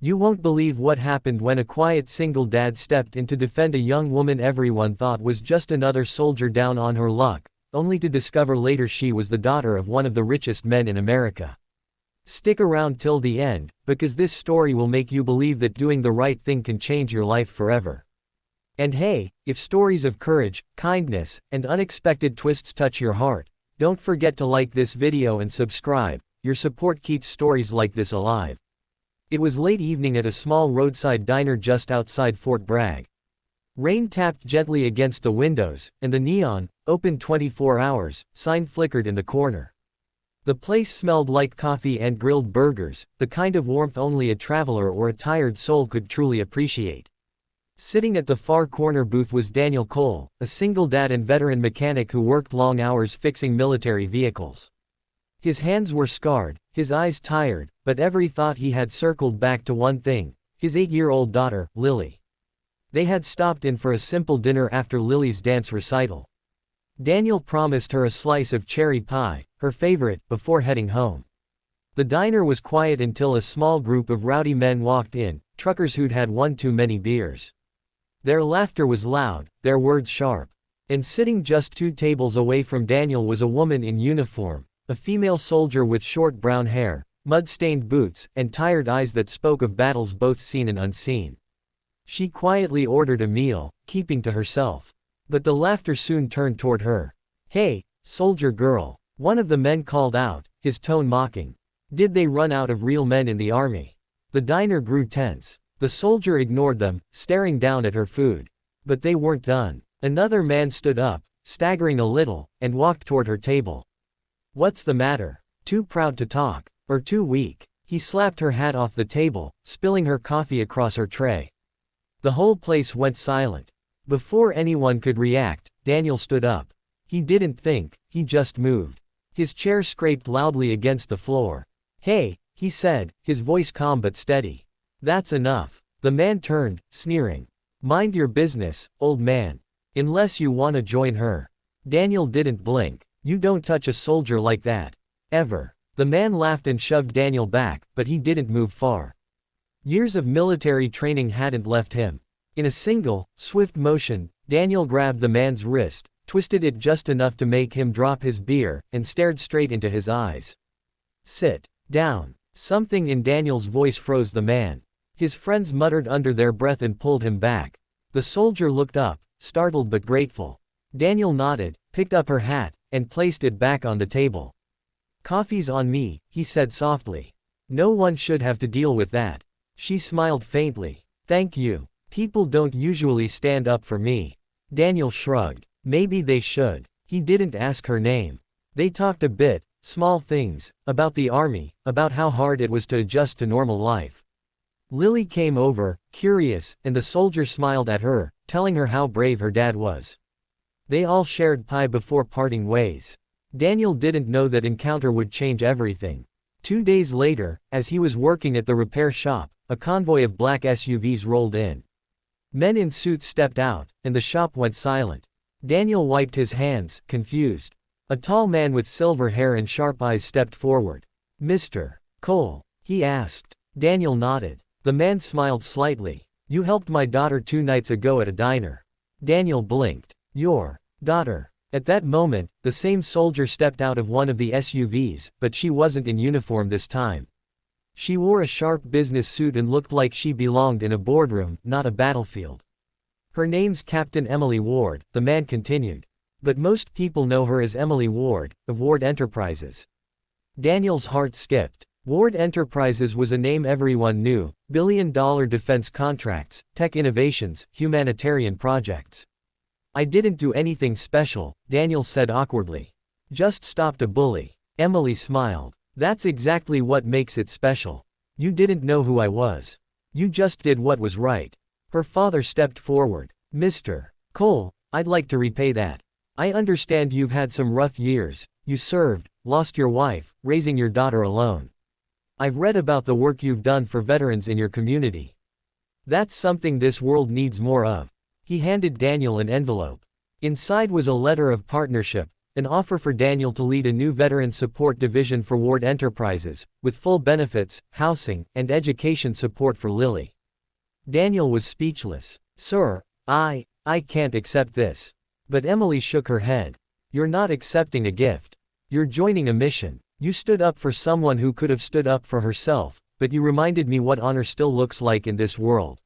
You won't believe what happened when a quiet single dad stepped in to defend a young woman everyone thought was just another soldier down on her luck, only to discover later she was the daughter of one of the richest men in America. Stick around till the end, because this story will make you believe that doing the right thing can change your life forever. And hey, if stories of courage, kindness, and unexpected twists touch your heart, don't forget to like this video and subscribe. Your support keeps stories like this alive. It was late evening at a small roadside diner just outside Fort Bragg. Rain tapped gently against the windows, and the neon, "Open 24 hours," sign flickered in the corner. The place smelled like coffee and grilled burgers, the kind of warmth only a traveler or a tired soul could truly appreciate. Sitting at the far corner booth was Daniel Cole, a single dad and veteran mechanic who worked long hours fixing military vehicles. His hands were scarred, his eyes tired, but every thought he had circled back to one thing: his 8-year-old daughter, Lily. They had stopped in for a simple dinner after Lily's dance recital. Daniel promised her a slice of cherry pie, her favorite, before heading home. The diner was quiet until a small group of rowdy men walked in, truckers who'd had one too many beers. Their laughter was loud, their words sharp. And sitting just 2 tables away from Daniel was a woman in uniform, a female soldier with short brown hair, mud-stained boots, and tired eyes that spoke of battles both seen and unseen. She quietly ordered a meal, keeping to herself. But the laughter soon turned toward her. "Hey, soldier girl," one of the men called out, his tone mocking. Did they run out of real men in the army? The diner grew tense. The soldier ignored them, staring down at her food. But they weren't done. Another man stood up, staggering a little, and walked toward her table. "What's the matter? Too proud to talk? Or too weak?" He slapped her hat off the table, spilling her coffee across her tray. The whole place went silent. Before anyone could react, Daniel stood up. He didn't think, he just moved. His chair scraped loudly against the floor. "Hey," he said, his voice calm but steady. "That's enough." The man turned, sneering. "Mind your business, old man. Unless you want to join her." Daniel didn't blink. "You don't touch a soldier like that. Ever." The man laughed and shoved Daniel back, but he didn't move far. Years of military training hadn't left him. In a single, swift motion, Daniel grabbed the man's wrist, twisted it just enough to make him drop his beer, and stared straight into his eyes. "Sit down." Something in Daniel's voice froze the man. His friends muttered under their breath and pulled him back. The soldier looked up, startled but grateful. Daniel nodded, picked up her hat, and placed it back on the table. "Coffee's on me," he said softly. "No one should have to deal with that." She smiled faintly. "Thank you. People don't usually stand up for me." Daniel shrugged. Maybe they should. He didn't ask her name. They talked a bit, small things, about the army, about how hard it was to adjust to normal life. Lily came over, curious, and the soldier smiled at her, telling her how brave her dad was. They all shared pie before parting ways. Daniel didn't know that encounter would change everything. 2 days later, as he was working at the repair shop, a convoy of black SUVs rolled in. Men in suits stepped out, and the shop went silent. Daniel wiped his hands, confused. A tall man with silver hair and sharp eyes stepped forward. "Mr. Cole?" he asked. Daniel nodded. The man smiled slightly. "You helped my daughter 2 nights ago at a diner." Daniel blinked. "Your daughter?" At that moment, the same soldier stepped out of one of the SUVs, but she wasn't in uniform this time. She wore a sharp business suit and looked like she belonged in a boardroom, not a battlefield. "Her name's Captain Emily Ward," the man continued. "But most people know her as Emily Ward, of Ward Enterprises." Daniel's heart skipped. Ward Enterprises was a name everyone knew: billion-dollar defense contracts, tech innovations, humanitarian projects. "I didn't do anything special," Daniel said awkwardly. "Just stopped a bully." Emily smiled. "That's exactly what makes it special. You didn't know who I was. You just did what was right." Her father stepped forward. "Mr. Cole, I'd like to repay that. I understand you've had some rough years. You served, lost your wife, raising your daughter alone. I've read about the work you've done for veterans in your community. That's something this world needs more of." He handed Daniel an envelope. Inside was a letter of partnership, An offer for Daniel to lead a new veteran support division for Ward Enterprises, with full benefits, housing, and education support for Lily. Daniel was speechless. "Sir, I can't accept this." But Emily shook her head. "You're not accepting a gift. You're joining a mission. You stood up for someone who could have stood up for herself, but you reminded me what honor still looks like in this world.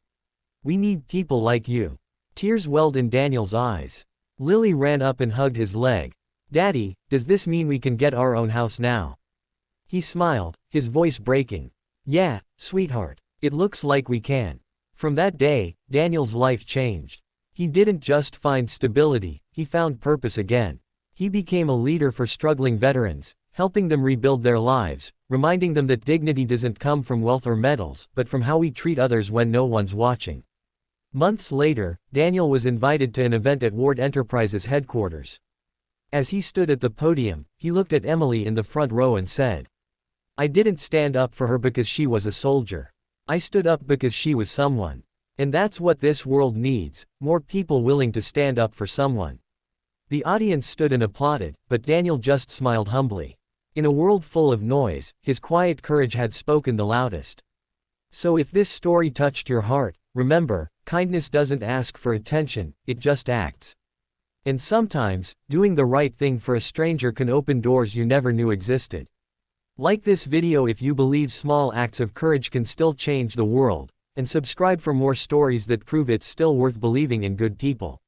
We need people like you." Tears welled in Daniel's eyes. Lily ran up and hugged his leg. "Daddy, does this mean we can get our own house now?" He smiled, his voice breaking. "Yeah, sweetheart. It looks like we can." From that day, Daniel's life changed. He didn't just find stability, he found purpose again. He became a leader for struggling veterans, helping them rebuild their lives, reminding them that dignity doesn't come from wealth or medals, but from how we treat others when no one's watching. Months later, Daniel was invited to an event at Ward Enterprises headquarters. As he stood at the podium, he looked at Emily in the front row and said, "I didn't stand up for her because she was a soldier. I stood up because she was someone. And that's what this world needs, more people willing to stand up for someone." The audience stood and applauded, but Daniel just smiled humbly. In a world full of noise, his quiet courage had spoken the loudest. So if this story touched your heart, remember, kindness doesn't ask for attention, it just acts. And sometimes, doing the right thing for a stranger can open doors you never knew existed. Like this video if you believe small acts of courage can still change the world, and subscribe for more stories that prove it's still worth believing in good people.